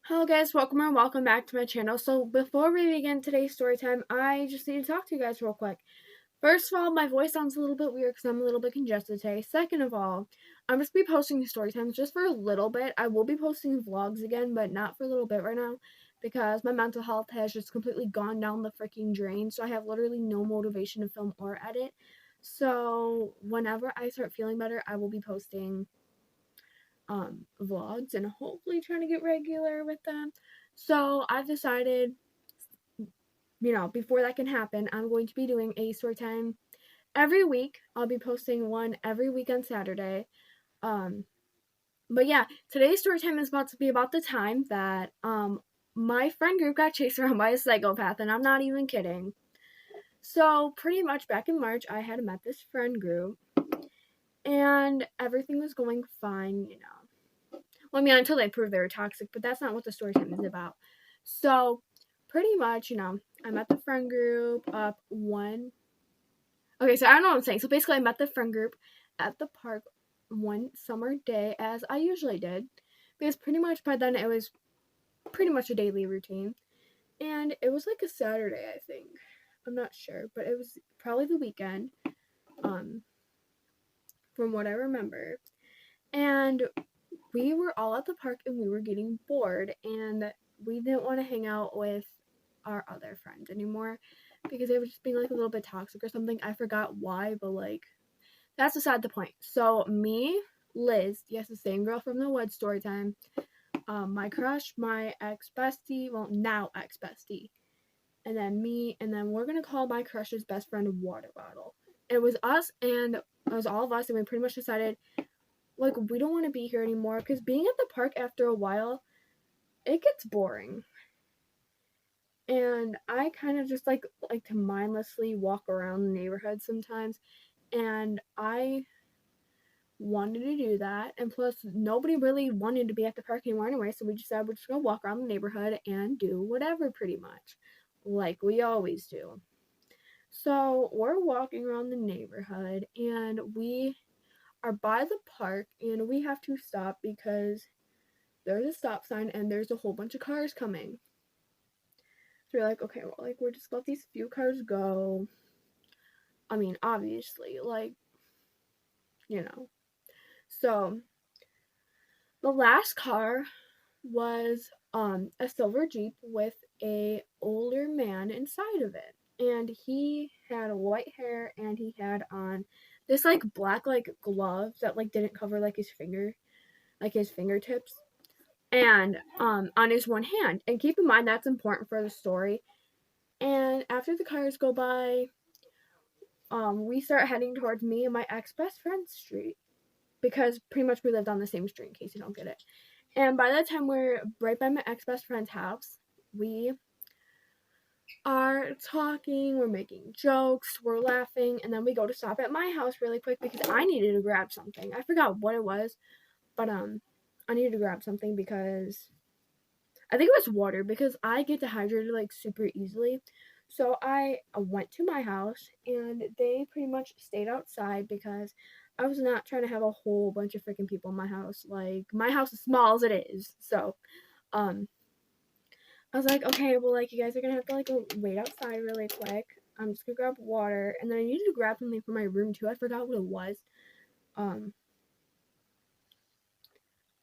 Hello guys, welcome back to my channel. So before we begin today's story time, I just need to talk to you guys real quick. First of all, my voice sounds a little bit weird because I'm a little bit congested today. Second of all, I'm just be posting these story times just for a little bit. I will be posting vlogs again, but not for a little bit right now because my mental health has just completely gone down the freaking drain. So I have literally no motivation to film or edit. So whenever I start feeling better, I will be posting vlogs and hopefully trying to get regular with them. So I've decided, before that can happen, I'm going to be doing a story time every week. I'll be posting one every week on Saturday. Um, but yeah, today's story time is about to be about the time that my friend group got chased around by a psychopath, and I'm not even kidding. So pretty much back in March, I had met this friend group, and everything was going fine. Well, I mean, until they prove they were toxic, but that's not what the story time is about. So, pretty much, I met the friend group up one. Okay, so I don't know what I'm saying. So basically, I met the friend group at the park one summer day, as I usually did, because pretty much by then it was pretty much a daily routine, and it was like a Saturday, I think. I'm not sure, but it was probably the weekend, um, from what I remember. And we were all at the park and we were getting bored and we didn't want to hang out with our other friends anymore because they were just being like a little bit toxic or something. I forgot why, but like that's beside the point. So me, Liz, yes, the same girl from the Wood story time, my crush, my ex bestie, well now ex bestie, and then me, and then we're gonna call my crush's best friend Water Bottle. It was us and it was all of us, and we pretty much decided like we don't want to be here anymore because being at the park after a while it gets boring, and I kind of just like to mindlessly walk around the neighborhood sometimes, and I wanted to do that, and plus nobody really wanted to be at the park anymore anyway, so we just said we're just gonna walk around the neighborhood and do whatever pretty much like we always do. So we're walking around the neighborhood and we are by the park and we have to stop because there's a stop sign and there's a whole bunch of cars coming. So we're like, okay, well, like we're just let these few cars go. I mean, obviously, like, you know. So the last car was a silver Jeep with a older man inside of it. And he had white hair and he had on this like black like gloves that like didn't cover like his fingertips and on his one hand. And keep in mind that's important for the story. And after the cars go by, we start heading towards me and my ex best friend's street because pretty much we lived on the same street in case you don't get it. And by the time we're right by my ex best friend's house, we are talking, we're making jokes, we're laughing, and then we go to stop at my house really quick because I needed to grab something. I forgot what it was, but I needed to grab something because I think it was water because I get dehydrated like super easily. So I went to my house and they pretty much stayed outside because I was not trying to have a whole bunch of freaking people in my house. Like my house is small as it is. So um I was like, okay, well like you guys are gonna have to like wait outside really quick. I'm just gonna grab water and then I needed to grab something for my room too. I forgot what it was. Um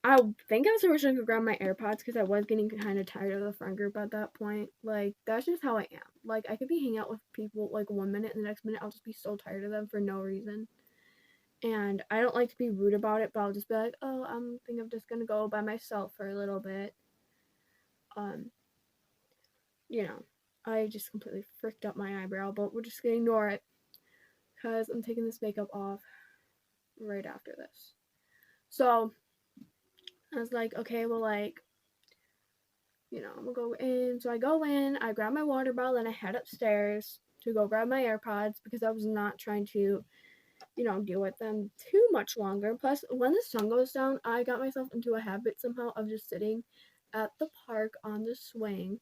I think I was originally gonna grab my AirPods because I was getting kind of tired of the friend group at that point. Like, that's just how I am. Like, I could be hanging out with people like 1 minute and the next minute I'll just be so tired of them for no reason. And I don't like to be rude about it, but I'll just be like, oh, I'm just gonna go by myself for a little bit. Um, you know, I just completely fricked up my eyebrow, but we're just gonna ignore it because I'm taking this makeup off right after this. So I was like, okay, well, like, I'm gonna go in. So I go in, I grab my water bottle, and I head upstairs to go grab my AirPods because I was not trying to, deal with them too much longer. Plus, when the sun goes down, I got myself into a habit somehow of just sitting at the park on the swing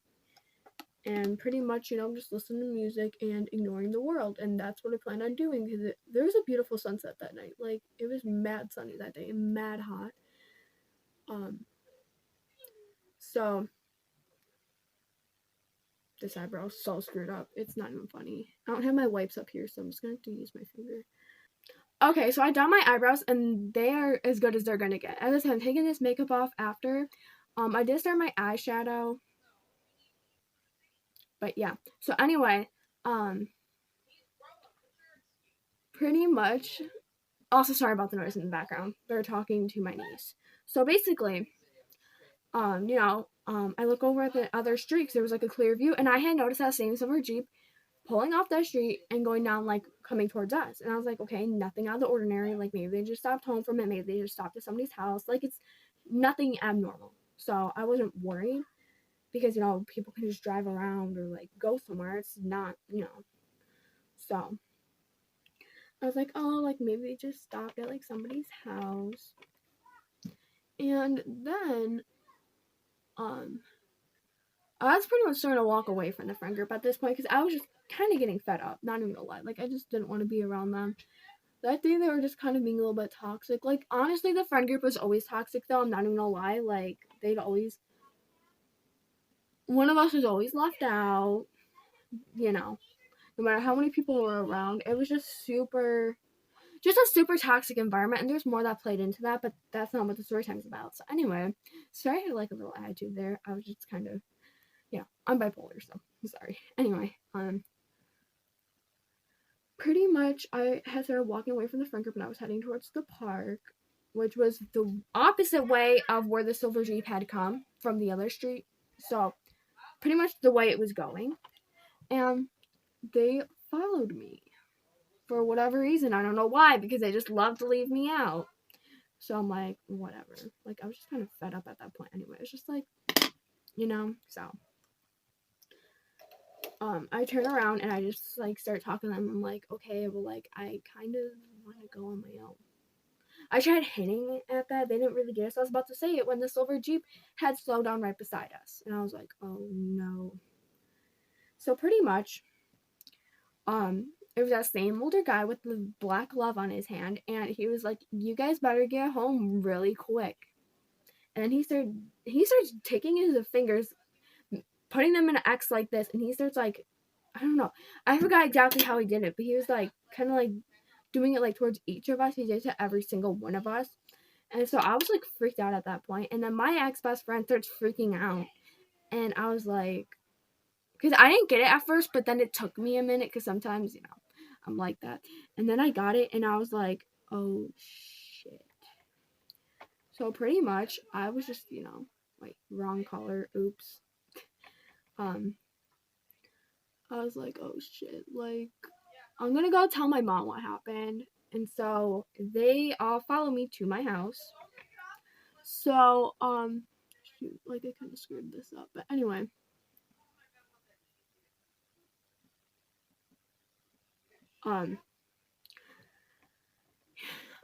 and pretty much, just listening to music and ignoring the world. And that's what I plan on doing because there was a beautiful sunset that night. Like, it was mad sunny that day and mad hot. Um, So this eyebrow is so screwed up. It's not even funny. I don't have my wipes up here, so I'm just gonna have to use my finger. Okay, so I done my eyebrows, and they are as good as they're gonna get. As I said, I'm taking this makeup off after. I did start my eyeshadow, but yeah. So anyway, pretty much. Also, sorry about the noise in the background. They're talking to my niece. So basically, I look over at the other street because there was like a clear view, and I had noticed that same silver Jeep pulling off that street and going down, like coming towards us. And I was like, okay, nothing out of the ordinary. Like maybe they just stopped home from it. Maybe they just stopped at somebody's house. Like it's nothing abnormal. So I wasn't worried because people can just drive around or like go somewhere. It's not. So I was like, oh, like maybe they just stopped at like somebody's house. And then I was pretty much starting to walk away from the friend group at this point because I was just kind of getting fed up. Not even gonna lie, like I just didn't want to be around them. That day they were just kind of being a little bit toxic. Like honestly, the friend group was always toxic though. I'm not even gonna lie. Like they'd always, one of us was always left out. You know, no matter how many people were around, it was just a super toxic environment. And there's more that played into that, but that's not what the story time is about. So anyway, sorry I had like a little attitude there. I was just kind of, I'm bipolar, so I'm sorry. Anyway, pretty much I had started walking away from the friend group and I was heading towards the park, which was the opposite way of where the silver Jeep had come from the other street. So pretty much the way it was going. And they followed me for whatever reason. I don't know why, because they just love to leave me out. So I'm like, whatever. Like I was just kind of fed up at that point anyway. It's just like, so I turn around and I just like start talking to them. I'm like, okay, well, like I kind of want to go on my own. I tried hinting at that. They didn't really get it. So I was about to say it when the silver Jeep had slowed down right beside us. And I was like, oh no. So pretty much, it was that same older guy with the black glove on his hand, and he was like, you guys better get home really quick. And then he starts taking his fingers, putting them in an X like this, and he starts like, I don't know. I forgot exactly how he did it, but he was like kind of like doing it like towards each of us. He did it to every single one of us. And so I was like freaked out at that point. And then my ex best friend starts freaking out. And I was like, because I didn't get it at first, but then it took me a minute because sometimes, I'm like that. And then I got it and I was like, oh shit. So pretty much I was just, like wrong color. Oops. I was like, oh shit. Like, I'm gonna go tell my mom what happened. And so they all follow me to my house. So, shoot, like I kind of screwed this up. But anyway,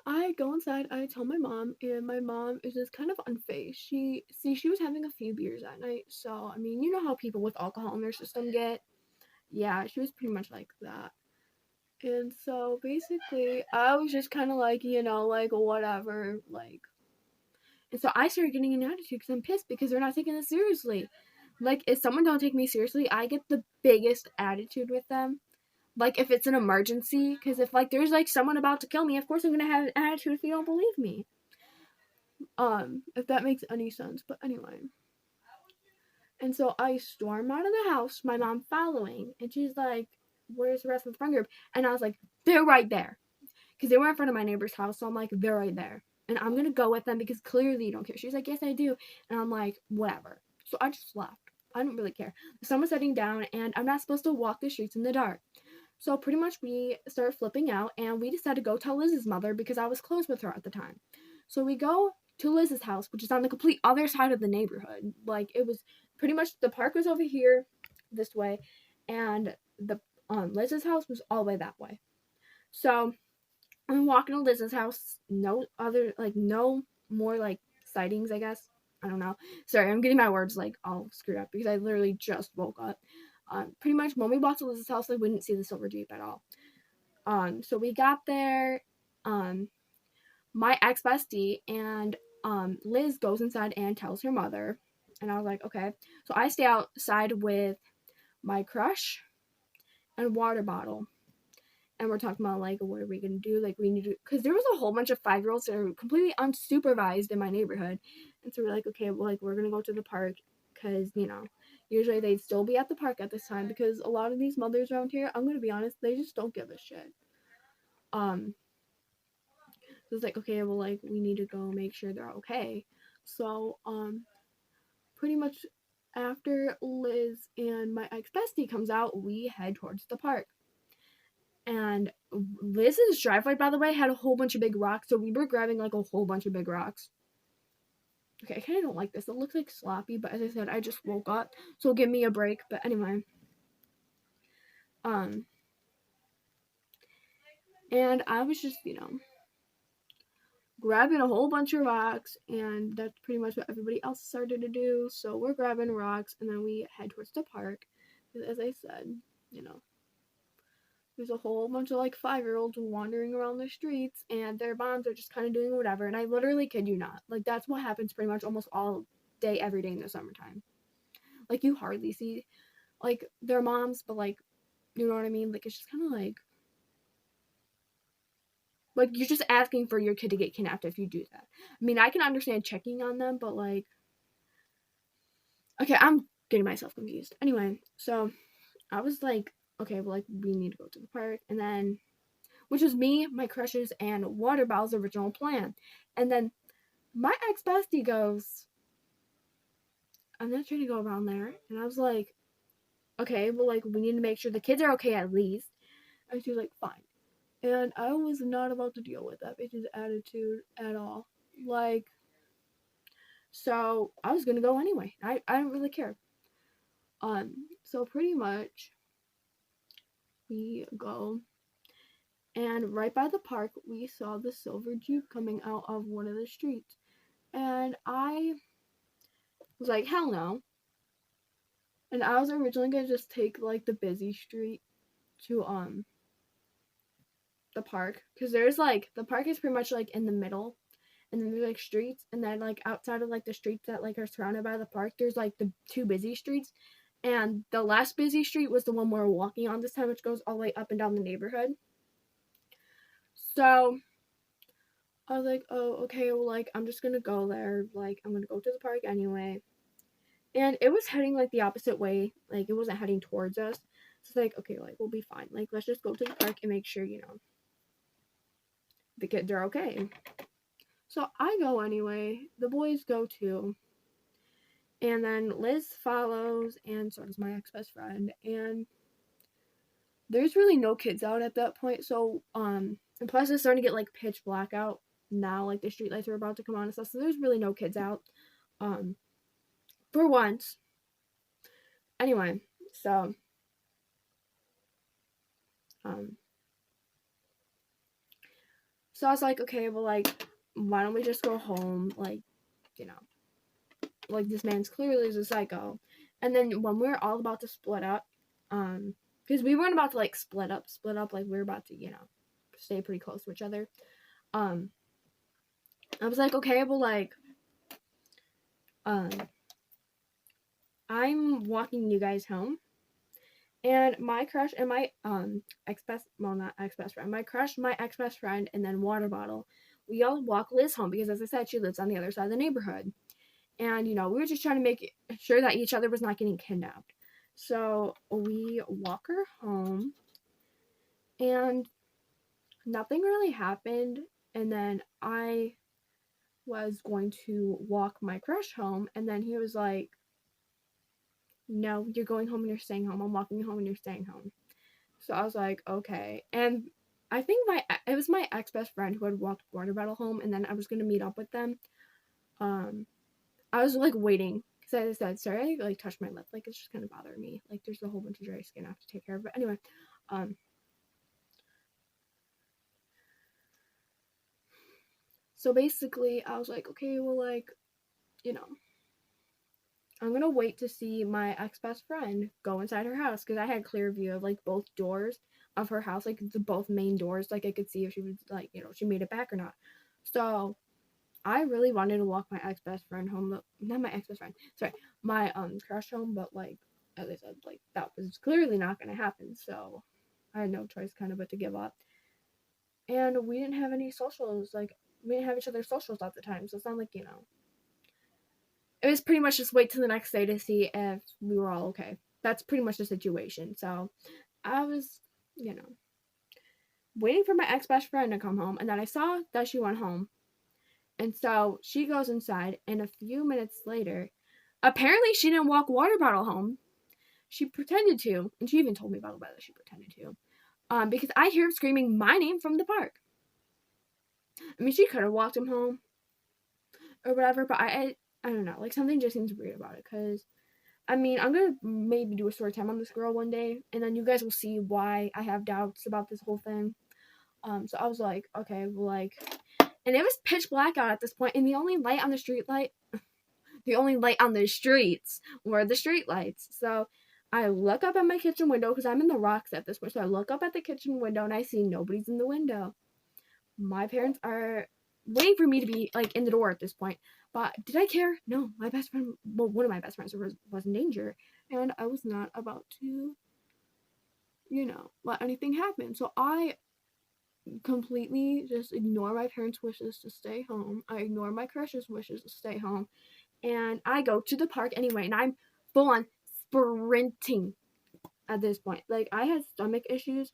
I go inside, I tell my mom, and my mom is just kind of unfazed. She was having a few beers that night, so I mean, you know how people with alcohol in their system get. Yeah, she was pretty much like that. And so basically, I was just kind of like, like whatever, like. And so I started getting an attitude because I'm pissed because they're not taking this seriously. Like, if someone don't take me seriously, I get the biggest attitude with them. Like, if it's an emergency, because if, like, there's, like, someone about to kill me, of course I'm gonna have an attitude if you don't believe me. If that makes any sense. But anyway. And so I storm out of the house, my mom following, and she's like, where's the rest of the friend group? And I was like, they're right there. Because they were in front of my neighbor's house, so I'm like, they're right there. And I'm gonna go with them because clearly you don't care. She's like, yes, I do. And I'm like, whatever. So I just left. I don't really care. The sun was setting down, and I'm not supposed to walk the streets in the dark. So pretty much we started flipping out, and we decided to go tell Liz's mother because I was close with her at the time. So we go to Liz's house, which is on the complete other side of the neighborhood. Like, it was pretty much, the park was over here, this way, and the Liz's house was all the way that way. So I'm walking to Liz's house. No more like sightings, I guess. I don't know. Sorry, I'm getting my words like all screwed up because I literally just woke up. Pretty much when we walked to Liz's house, I wouldn't see the silver Jeep at all. So we got there. My ex bestie and Liz goes inside and tells her mother, And I was like, okay. So I stay outside with my crush and water bottle. And we're talking about, like, what are we going to do? Like, we need to, because there was a whole bunch of 5-year-olds that are completely unsupervised in my neighborhood. And so we're like, okay, well, like, we're going to go to the park because, usually they'd still be at the park at this time because a lot of these mothers around here, I'm going to be honest, they just don't give a shit. So it's like, okay, well, like, we need to go make sure they're okay. So, pretty much after Liz and my ex-bestie comes out, we head towards the park. And Liz's driveway, by the way, had a whole bunch of big rocks, so we were grabbing, like, a whole bunch of big rocks. Okay, I kind of don't like this. It looks like sloppy, but as I said, I just woke up, so give me a break. But anyway. And I was just, grabbing a whole bunch of rocks, and that's pretty much what everybody else started to do. So we're grabbing rocks, and then we head towards the park. As I said, there's a whole bunch of, like, 5-year-olds wandering around the streets, and their moms are just kind of doing whatever. And I literally kid you not, like, that's what happens pretty much almost all day, every day in the summertime. Like, you hardly see, like, their moms, but, like, you know what I mean? Like, it's just kind of like, you're just asking for your kid to get kidnapped if you do that. I mean, I can understand checking on them, but, like, okay, I'm getting myself confused. Anyway, so I was like, okay, well, like, we need to go to the park. And then, which was me, my crushes, and Water Bowl's original plan. And then my ex-bestie goes, I'm not trying to go around there. And I was like, okay, well, like, we need to make sure the kids are okay at least. And she was like, fine. And I was not about to deal with that bitch's attitude at all. Like, so I was gonna go anyway. I didn't really care. So pretty much we go, and right by the park we saw the silver Jeep coming out of one of the streets. And I was like, hell no. And I was originally gonna just take, like, the busy street to the park, because there's, like, the park is pretty much, like, in the middle, and then there's, like, streets, and then, like, outside of, like, the streets that, like, are surrounded by the park, there's, like, the 2 busy streets, and the last busy street was the one we're walking on this time, which goes all the way up and down the neighborhood. So I was like, oh, okay, well, like, I'm just gonna go there, like, I'm gonna go to the park anyway. And it was heading, like, the opposite way, like, it wasn't heading towards us. So it's like, okay, like, we'll be fine, like, let's just go to the park and make sure, the kids are okay. So I go anyway, the boys go too, and then Liz follows, and so does my ex-best friend, and there's really no kids out at that point. So and plus it's starting to get, like, pitch black out now, like, the street lights are about to come on and stuff, so there's really no kids out for once. Anyway, so so I was like, okay, well, like, why don't we just go home? Like, like, this man's clearly a psycho. And then when we were all about to split up, because we weren't about to, like, split up, like, we were about to, stay pretty close to each other. I was like, okay, well, like, I'm walking you guys home. And my crush and my not ex-best friend, my crush, my ex-best friend, and then Water Bottle, we all walk Liz home because, as I said, she lives on the other side of the neighborhood. And, we were just trying to make sure that each other was not getting kidnapped. So we walk her home, and nothing really happened. And then I was going to walk my crush home, and then he was like, no, you're going home and you're staying home. I'm walking you home and you're staying home. So I was like, okay. And I think it was my ex-best friend who had walked Water Bottle home, and then I was going to meet up with them. I was, like, waiting, because as I said, sorry, I, like, touched my lip. Like, it's just kind of bothering me. Like, there's a whole bunch of dry skin I have to take care of. But anyway, so basically, I was like, okay, well, like, I'm going to wait to see my ex-best friend go inside her house, because I had clear view of, like, both doors of her house, like, the both main doors. Like, I could see if she was, like, she made it back or not. So I really wanted to walk my ex-best friend home. Not my ex-best friend. Sorry, my crush home. But like, as I said, like that was clearly not going to happen. So I had no choice, kind of, but to give up. And we didn't have any socials. Like we didn't have each other's socials at the time. So it's not like it was pretty much just wait till the next day to see if we were all okay. That's pretty much the situation. So I was, waiting for my ex best friend to come home, and then I saw that she went home. And so she goes inside, and a few minutes later, apparently she didn't walk water bottle home. She pretended to, and she even told me, by the way, that she pretended to. Because I hear him screaming my name from the park. I mean, she could have walked him home or whatever, but I don't know. Like, something just seems weird about it, because, I mean, I'm going to maybe do a story time on this girl one day, and then you guys will see why I have doubts about this whole thing. So I was like, okay, well, like, and it was pitch black out at this point, and the only light on the streets were the street lights. So I look up at my kitchen window, because I'm in the rocks at this point. So I look up at the kitchen window, and I see nobody's in the window. My parents are waiting for me to be, like, in the door at this point. But did I care? No. My best friend, well, one of my best friends was in danger, and I was not about to, let anything happen. So I completely just ignore my parents' wishes to stay home. I ignore my crush's wishes to stay home. And I go to the park anyway, and I'm full on sprinting at this point. Like, I had stomach issues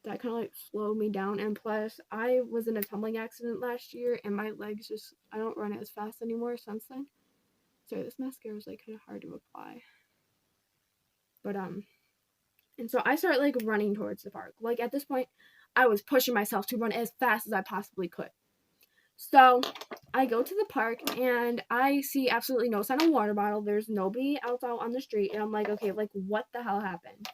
that kind of like slowed me down. And plus, I was in a tumbling accident last year, and my legs just, I don't run as fast anymore since then. Sorry, this mascara is like kind of hard to apply. But, and so I start like running towards the park. Like, at this point, I was pushing myself to run as fast as I possibly could. So I go to the park, and I see absolutely no sign of water bottle. There's nobody else out on the street, and I'm like, okay, like, what the hell happened?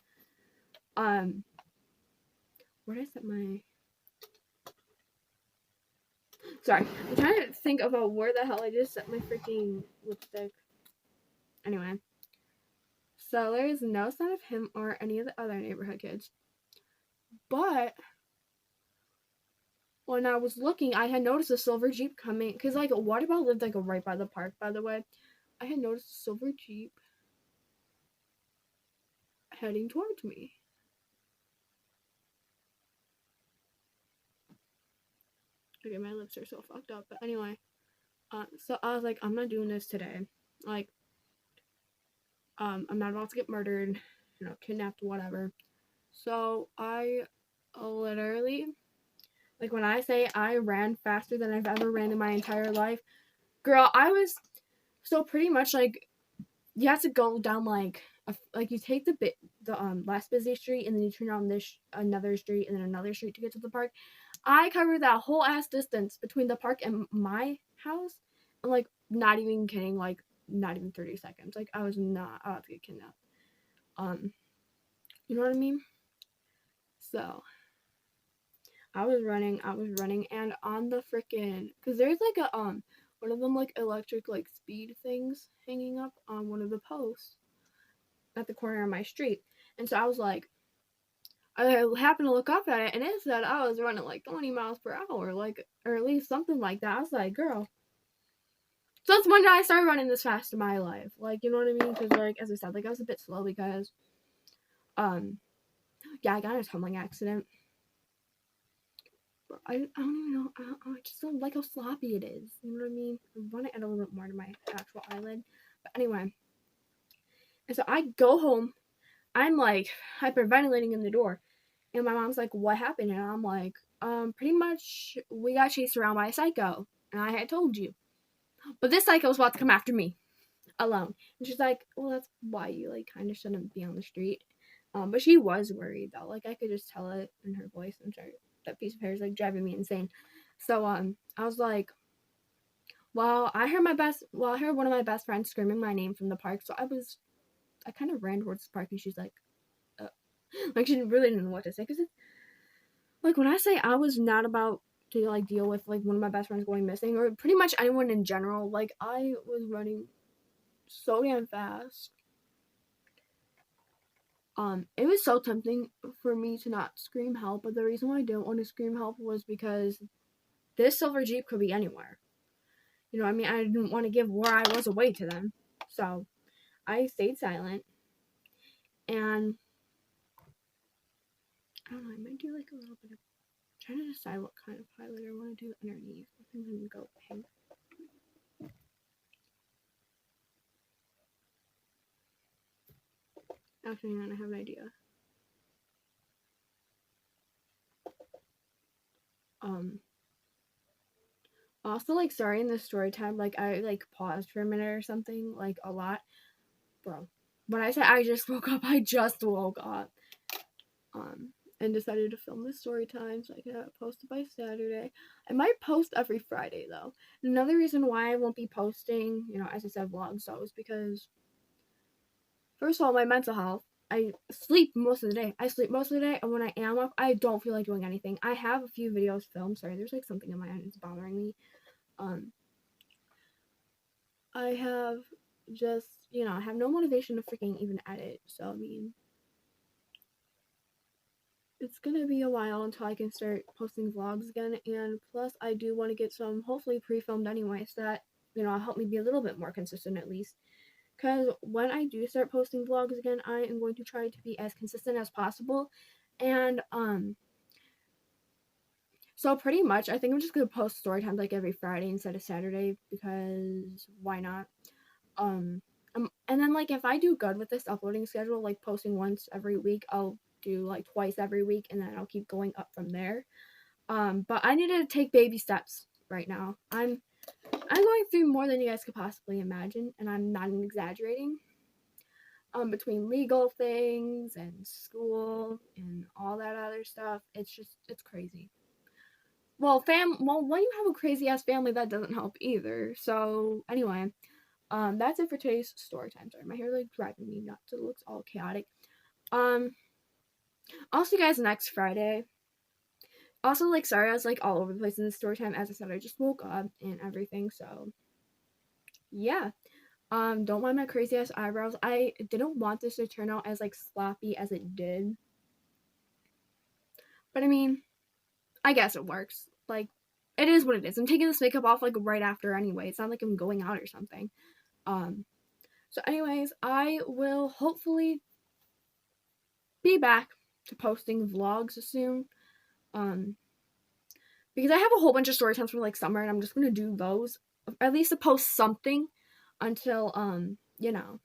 Where did I set my... Sorry, I'm trying to think about where the hell I just set my freaking lipstick. Anyway, so there's no sign of him or any of the other neighborhood kids. But when I was looking, I had noticed a silver Jeep coming, because, like, water bottle lived, like, right by the park, by the way. I had noticed a silver Jeep heading towards me. Okay, my lips are so fucked up. But anyway, so I was like, I'm not doing this today. Like, I'm not about to get murdered, kidnapped, whatever. So I literally, like, when I say I ran faster than I've ever ran in my entire life, girl, I was so pretty much like, you have to go down like you take the last busy street, and then you turn on this another street and then another street to get to the park. I covered that whole ass distance between the park and my house. I'm like, not even kidding, like, not even 30 seconds. Like, I was not about to get kidnapped. You know what I mean? So I was running, and on the freaking, because there's like a one of them like electric like speed things hanging up on one of the posts at the corner of my street. And so I was like, I happened to look up at it, and it said I was running like 20 miles per hour, like, or at least something like that. I was like, girl, since when did I start running this fast in my life? Like, you know what I mean? Because, like, as I said, like, I was a bit slow because, yeah, I got in a tumbling accident. I don't even know. I just don't like how sloppy it is. You know what I mean? I want to add a little bit more to my actual eyelid. But anyway. And so I go home. I'm, like, hyperventilating in the door. And my mom's like, what happened? And I'm like, pretty much we got chased around by a psycho. And I had told you. But this psycho was about to come after me. Alone. And she's like, well, that's why you, like, kind of shouldn't be on the street. But she was worried, though. Like, I could just tell it in her voice. I'm sorry. That piece of hair is, like, driving me insane. So, I was like, well, I heard one of my best friends screaming my name from the park. So I kind of ran towards the park, and she's like, like, she really didn't know what to say. Because, like, when I say I was not about to, like, deal with, like, one of my best friends going missing, or pretty much anyone in general, like, I was running so damn fast. It was so tempting for me to not scream help, but the reason why I didn't want to scream help was because this silver Jeep could be anywhere. You know what I mean? I didn't want to give where I was away to them. So I stayed silent. And I don't know, I might do like a little bit of trying to decide what kind of highlighter I want to do underneath. I think I'm gonna go pink. Actually, I have an idea. Also, like, sorry, in the story time, like, I like paused for a minute or something, like a lot, bro. When I said I just woke up, I just woke up. And decided to film this story time so I can have it posted by Saturday. I might post every Friday though. Another reason why I won't be posting, you know, as I said, vlogs though, is because first of all, my mental health. I sleep most of the day. And when I am up, I don't feel like doing anything. I have a few videos filmed. Sorry, there's like something in my eye that's bothering me. I have just, you know, I have no motivation to freaking even edit. So I mean, it's gonna be a while until I can start posting vlogs again, and plus I do want to get some hopefully pre-filmed anyway, so that, you know, will help me be a little bit more consistent at least. Because when I do start posting vlogs again, I am going to try to be as consistent as possible. And so pretty much I think I'm just gonna post story times like every Friday instead of Saturday, because why not? Um and then like if I do good with this uploading schedule, like posting once every week, I'll do like twice every week, and then I'll keep going up from there. But I need to take baby steps right now. I'm going through more than you guys could possibly imagine, and I'm not exaggerating. Between legal things and school and all that other stuff, it's crazy. Well, when you have a crazy ass family, that doesn't help either. So anyway, that's it for today's story time. Sorry, my hair like driving me nuts. It looks all chaotic. Um, I'll see you guys next Friday. Also, like, sorry, I was like all over the place in the story time. As I said, I just woke up and everything. So yeah. Don't mind my crazy ass eyebrows. I didn't want this to turn out as like sloppy as it did. But I mean, I guess it works. Like, it is what it is. I'm taking this makeup off like right after anyway. It's not like I'm going out or something. Um, so anyways, I will hopefully be back to posting vlogs soon. Um, because I have a whole bunch of story times from like summer, and I'm just gonna do those. At least to post something until you know,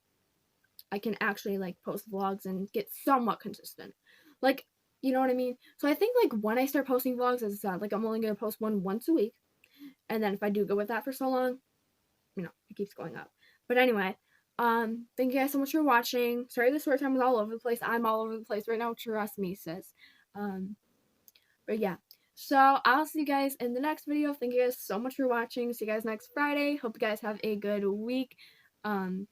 I can actually like post vlogs and get somewhat consistent. Like, you know what I mean? So I think like when I start posting vlogs, as I said, like I'm only gonna post one once a week. And then if I do go with that for so long, you know, it keeps going up. But anyway, thank you guys so much for watching. Sorry the story time was all over the place. I'm all over the place right now, trust me, sis. But yeah. So I'll see you guys in the next video. Thank you guys so much for watching. See you guys next Friday. Hope you guys have a good week. You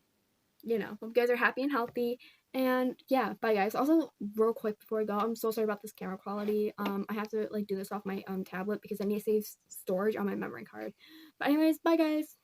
know, hope you guys are happy and healthy. And yeah, bye guys. Also, real quick before I go, I'm so sorry about this camera quality. I have to like do this off my tablet because I need to save storage on my memory card. But anyways, bye guys.